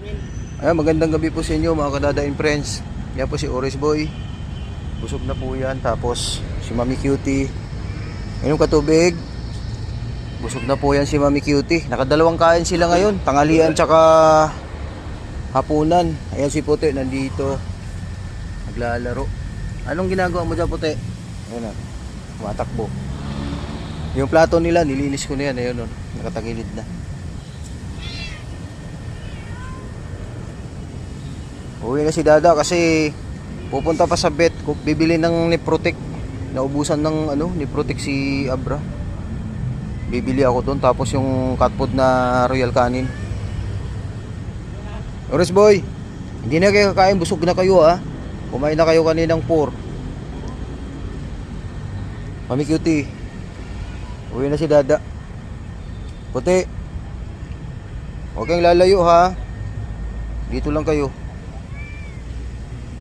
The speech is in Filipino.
Ayan, magandang gabi po sa inyo mga kadadain friends. Yan po si Oris Boy. Busog na po yan. Tapos si Mami Cutie. Inom ka tubig. Busog na po yan si Mami Cutie. Nakadalawang kain sila ngayon. Tanghalian tsaka hapunan. Ayan si Puti nandito. Naglalaro. Anong ginagawa mo dyan, Puti? Ayan na. Tumatakbo. Yung plato nila nilinis ko na yan. Ayun, nakatagilid na. Uwi na si Dada kasi pupunta pa sa vet. Bibili ng Niprotec. Naubusan ng Niprotec si Abra. Bibili ako doon. Tapos yung cat food na Royal Canin. Oris Boy, hindi na kayo kakain. Busog na kayo ha. Kumain na kayo kaninang 4. Mami Cutie, uwi na si Dada. Puti, huwag kayong lalayo ha. Dito lang kayo.